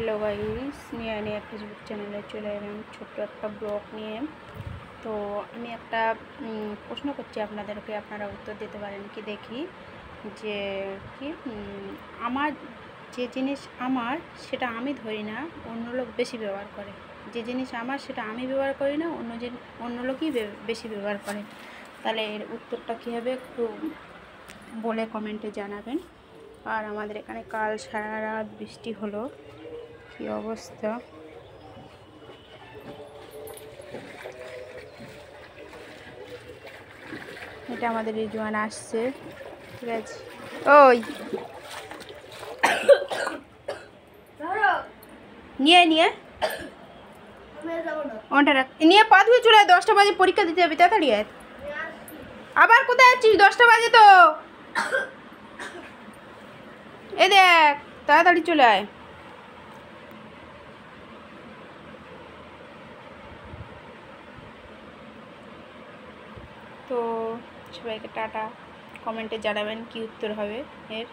Hello guys, নিয়ে Facebook চ্যানেলে চলে এলাম ছোট্ট একটা ব্লগ নিয়ে। তো আমি একটা প্রশ্ন করছি আপনাদেরকে, আপনারা উত্তর দিতে পারেন কি দেখি। যে কি আমার যে জিনিস আমার সেটা আমি ধরি না, অন্য লোক বেশি ব্যবহার করে। যে জিনিস আমার সেটা আমি ব্যবহার করি না, অন্য লোকই বেশি ব্যবহার করে। তাহলে এর উত্তরটা কী হবে একটু বলে কমেন্টে জানাবেন। আর আমাদের এখানে কাল সারা রাত বৃষ্টি হলো, কি অবস্থা। এটা আমাদের রিজওয়ান আসছে, ঠিক আছে। ওই নিয়ে নিয়ে ওটা রাখ, নিয়ে পা ধুয়ে চলে 10টা বাজে পরীক্ষা দিতে যাবি, তাড়াতাড়ি আয়। আবার কোথায় আছিস? 10টা বাজে তো। এ দেখ, তাড়াতাড়ি চলে আয়। তো সবাইকে টাটা, কমেন্টে জানাবেন কি উত্তর হবে এর।